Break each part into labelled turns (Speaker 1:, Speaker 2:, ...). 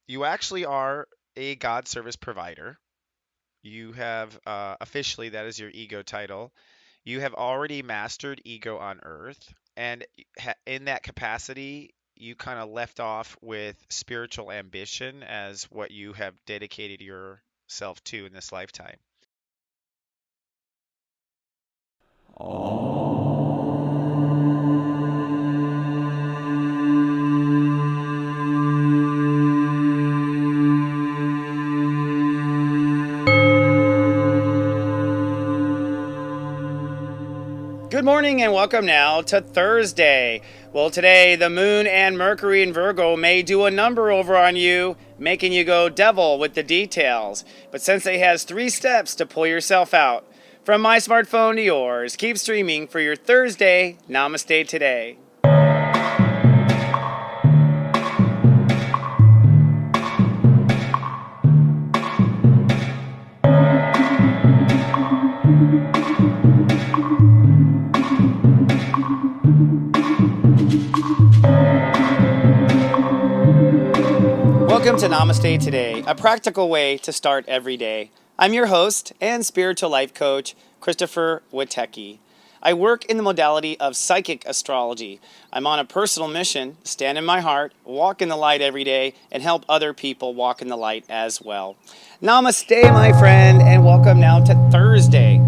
Speaker 1: You actually are a God service provider. You have officially, that is your ego title. You have already mastered ego on earth. And in that capacity, you kind of left off with spiritual ambition as what you have dedicated yourself to in this lifetime.
Speaker 2: Good morning and welcome now to Thursday. Well, today the moon and Mercury in Virgo may do a number over on you, making you go devil with the details. But Sensei has 3 steps to pull yourself out. From my smartphone to yours, keep streaming for your Thursday Namaste today. Welcome to Namaste Today, a practical way to start every day. I'm your host and spiritual life coach, Christopher Witecki. I work in the modality of psychic astrology. I'm on a personal mission, stand in my heart, walk in the light every day, and help other people walk in the light as well. Namaste, my friend, and welcome now to Thursday.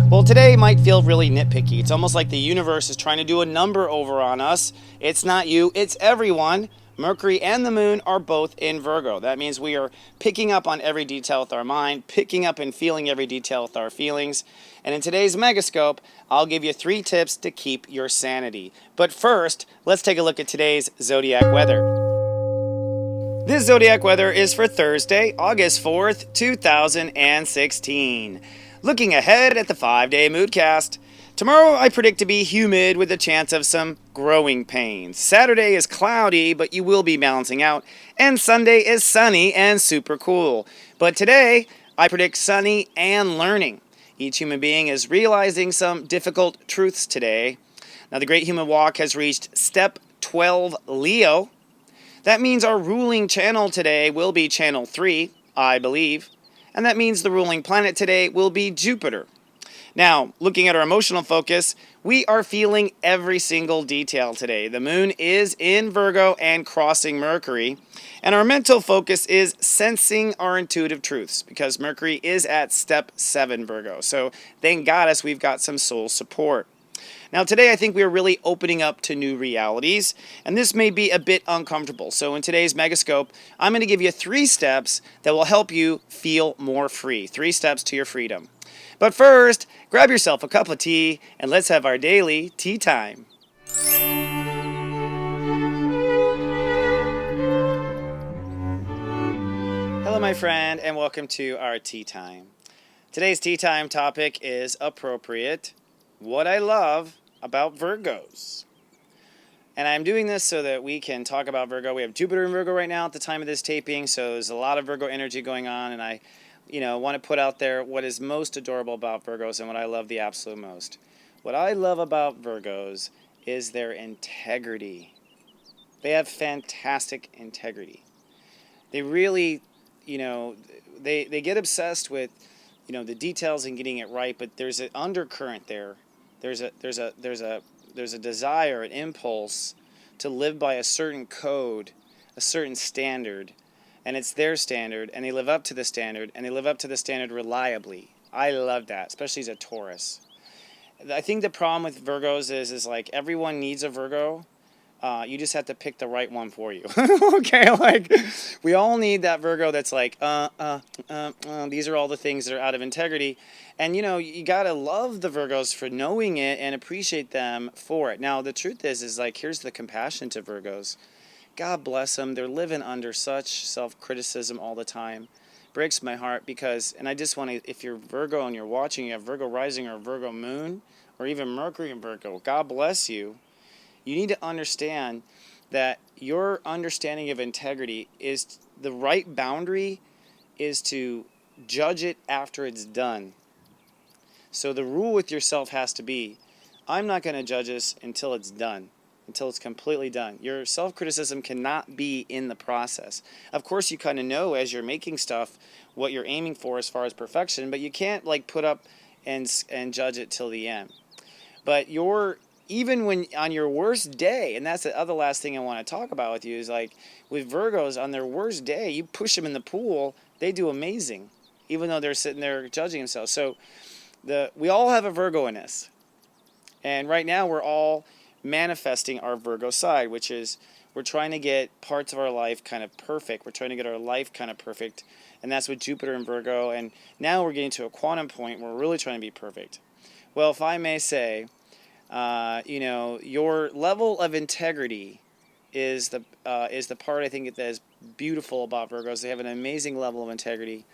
Speaker 2: Well, today might feel really nitpicky. It's almost like the universe is trying to do a number over on us. It's not you, it's everyone. Mercury and the moon are both in Virgo. That means we are picking up on every detail with our mind, picking up and feeling every detail with our feelings. And in today's Megascope, I'll give you 3 tips to keep your sanity. But first, let's take a look at today's zodiac weather. This zodiac weather is for Thursday, August 4th, 2016. Looking ahead at the 5-day moodcast. Tomorrow I predict to be humid with a chance of some growing pains. Saturday is cloudy, but you will be balancing out. And Sunday is sunny and super cool. But today I predict sunny and learning. Each human being is realizing some difficult truths today. Now the Great Human Walk has reached step 12 Leo. That means our ruling channel today will be channel 3, I believe. And that means the ruling planet today will be Jupiter. Now, looking at our emotional focus, we are feeling every single detail today. The moon is in Virgo and crossing Mercury. And our mental focus is sensing our intuitive truths because Mercury is at step 7 Virgo. So thank goddess we've got some soul support. Now, today I think we are really opening up to new realities, and this may be a bit uncomfortable. So, in today's Megascope, I'm going to give you 3 steps that will help you feel more free. 3 steps to your freedom. But first, grab yourself a cup of tea, and let's have our daily tea time. Hello, my friend, and welcome to our tea time. Today's tea time topic is appropriate. What I love about Virgos. And I'm doing this so that we can talk about Virgo. We have Jupiter in Virgo right now at the time of this taping, so there's a lot of Virgo energy going on, and I want to put out there what is most adorable about Virgos and what I love the absolute most. What I love about Virgos is their integrity. They have fantastic integrity. They really, they get obsessed with, the details and getting it right, but there's an undercurrent there. There's a desire, an impulse to live by a certain code, a certain standard, and it's their standard, and they live up to the standard, and they live up to the standard reliably. I love that, especially as a Taurus. I think the problem with Virgos is like everyone needs a Virgo. You just have to pick the right one for you. Okay, like we all need that Virgo that's like, these are all the things that are out of integrity. And you gotta love the Virgos for knowing it and appreciate them for it. Now, the truth is like, here's the compassion to Virgos. God bless them. They're living under such self-criticism all the time. Breaks my heart because, and I just want to, if you're Virgo and you're watching, you have Virgo rising or Virgo moon, or even Mercury in Virgo, God bless you. You need to understand that your understanding of integrity is the right boundary is to judge it after it's done. So the rule with yourself has to be, I'm not going to judge this until it's done, until it's completely done. Your self-criticism cannot be in the process. Of course, you kind of know as you're making stuff what you're aiming for as far as perfection, but you can't like put up and judge it till the end. But even when on your worst day, and that's the other last thing I want to talk about with you, is like with Virgos on their worst day, you push them in the pool, they do amazing, even though they're sitting there judging themselves. So we all have a Virgo in us, and right now we're all manifesting our Virgo side, which is we're trying to get parts of our life kind of perfect. We're trying to get our life kind of perfect, and that's with Jupiter and Virgo. And now we're getting to a quantum point where we're really trying to be perfect. Well, if I may say, your level of integrity is the part I think that is beautiful about Virgos. They have an amazing level of integrity,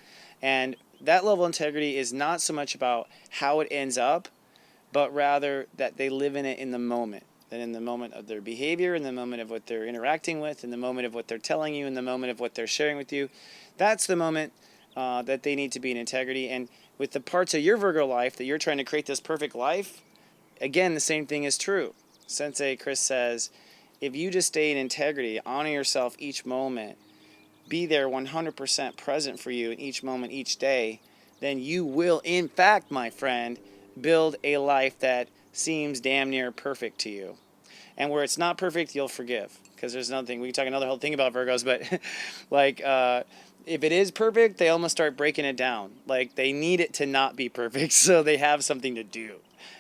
Speaker 2: and that level of integrity is not so much about how it ends up, but rather that they live in it in the moment. That in the moment of their behavior, in the moment of what they're interacting with, in the moment of what they're telling you, in the moment of what they're sharing with you, that's the moment that they need to be in integrity. And with the parts of your Virgo life that you're trying to create this perfect life, again, the same thing is true. Sensei Chris says, if you just stay in integrity, honor yourself each moment, be there 100% present for you in each moment, each day, then you will, in fact, my friend, build a life that seems damn near perfect to you. And where it's not perfect, you'll forgive. Because there's another thing, we can talk another whole thing about Virgos, but like, if it is perfect, they almost start breaking it down. Like, they need it to not be perfect, so they have something to do.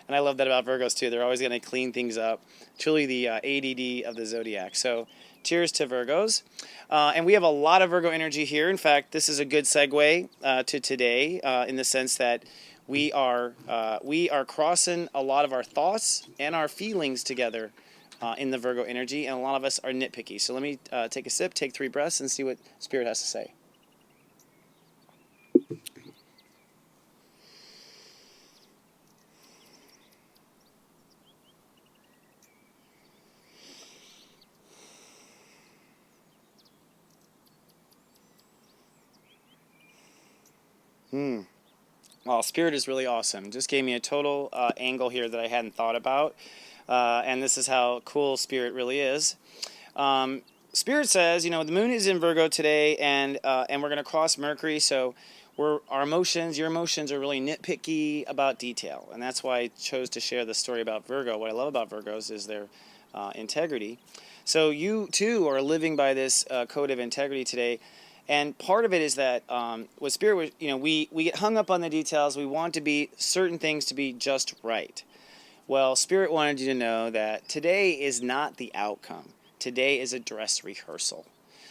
Speaker 2: And I love that about Virgos, too. They're always going to clean things up. Truly the ADD of the Zodiac. So, cheers to Virgos. And we have a lot of Virgo energy here. In fact, this is a good segue to today in the sense that we are crossing a lot of our thoughts and our feelings together in the Virgo energy, and a lot of us are nitpicky. So let me take a sip, take 3 breaths, and see what Spirit has to say. Well, Spirit is really awesome. Just gave me a total angle here that I hadn't thought about. And this is how cool Spirit really is. Spirit says, the moon is in Virgo today, and we're going to cross Mercury, so your emotions are really nitpicky about detail. And that's why I chose to share the story about Virgo. What I love about Virgos is their integrity. So you, too, are living by this code of integrity today. And part of it is that with Spirit, we get hung up on the details. We want to be certain things to be just right. Well, Spirit wanted you to know that today is not the outcome. Today is a dress rehearsal.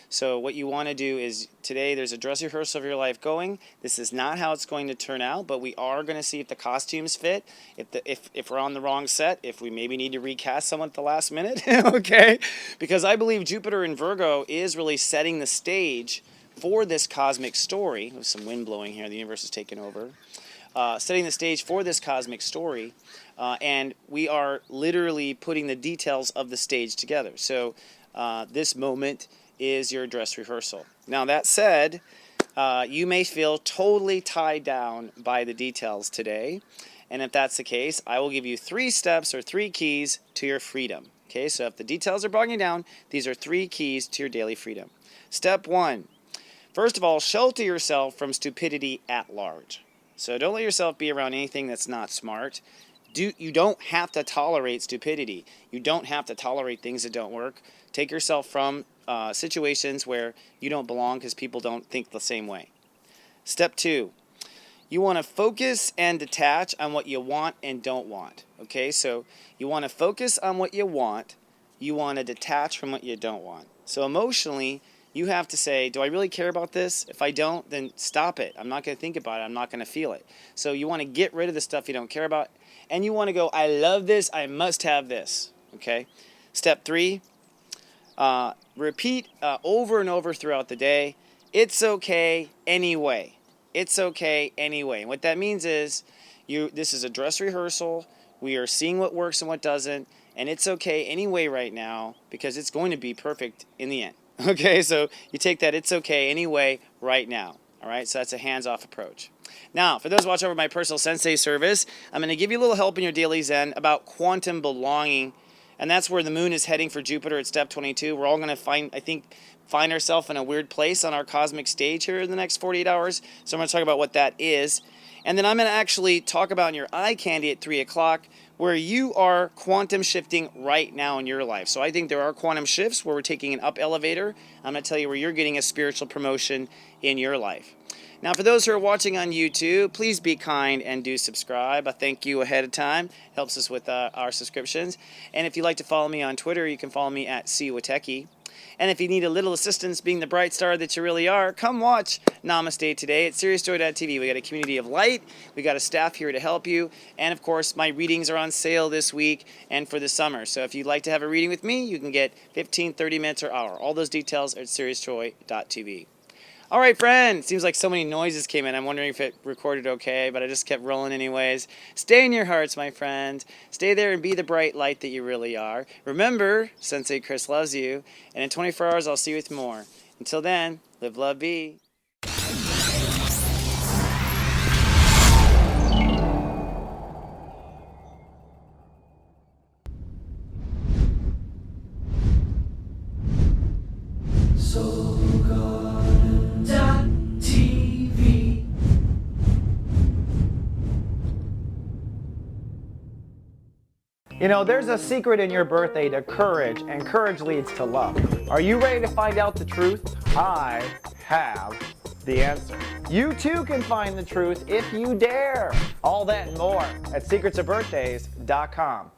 Speaker 2: So what you want to do is today there's a dress rehearsal of your life going. This is not how it's going to turn out, but we are going to see if the costumes fit, if we're on the wrong set, if we maybe need to recast someone at the last minute, okay? Because I believe Jupiter in Virgo is really setting the stage for this cosmic story. There's some wind blowing here. The universe is taking over. Setting the stage for this cosmic story. And we are literally putting the details of the stage together. So this moment is your dress rehearsal. Now, that said, you may feel totally tied down by the details today. And if that's the case, I will give you 3 steps or 3 keys to your freedom. Okay, so if the details are bogging you down, these are 3 keys to your daily freedom. Step 1. First of all, shelter yourself from stupidity at large. So don't let yourself be around anything that's not smart. You don't have to tolerate stupidity. You don't have to tolerate things that don't work. Take yourself from situations where you don't belong because people don't think the same way. Step 2. You want to focus and detach on what you want and don't want. Okay, so you want to focus on what you want. You want to detach from what you don't want. So emotionally, you have to say, do I really care about this? If I don't, then stop it. I'm not going to think about it. I'm not going to feel it. So you want to get rid of the stuff you don't care about. And you want to go, I love this. I must have this. Okay. Step 3, repeat over and over throughout the day. It's okay anyway. It's okay anyway. And what that means is this is a dress rehearsal. We are seeing what works and what doesn't. And it's okay anyway right now because it's going to be perfect in the end. Okay, so you take that it's okay anyway right now. All right, so that's a hands-off approach. Now, for those watching over my personal Sensei service, I'm going to give you a little help in your daily Zen about quantum belonging And that's where the moon is heading for Jupiter at step 22. We're all going to find ourselves in a weird place on our cosmic stage here in the next 48 hours. So I'm going to talk about what that is. And then I'm going to actually talk about in your eye candy at 3 o'clock where you are quantum shifting right now in your life. So I think there are quantum shifts where we're taking an up elevator. I'm going to tell you where you're getting a spiritual promotion in your life. Now, for those who are watching on YouTube, please be kind and do subscribe. I thank you ahead of time. Helps us with our subscriptions. And if you'd like to follow me on Twitter, you can follow me at cwateki. And if you need a little assistance being the bright star that you really are, come watch Namaste today at stepº12. We got a community of light. We got a staff here to help you. And of course, my readings are on sale this week and for the summer. So if you'd like to have a reading with me, you can get 15, 30 minutes or hour. All those details are at stepº12. All right, friends. Seems like so many noises came in. I'm wondering if it recorded okay, but I just kept rolling anyways. Stay in your hearts, my friend. Stay there and be the bright light that you really are. Remember, Sensei Chris loves you, and in 24 hours, I'll see you with more. Until then, live, love, be.
Speaker 3: You know, there's a secret in your birthday to courage, and courage leads to love. Are you ready to find out the truth? I have the answer. You too can find the truth if you dare. All that and more at secretsofbirthdays.com.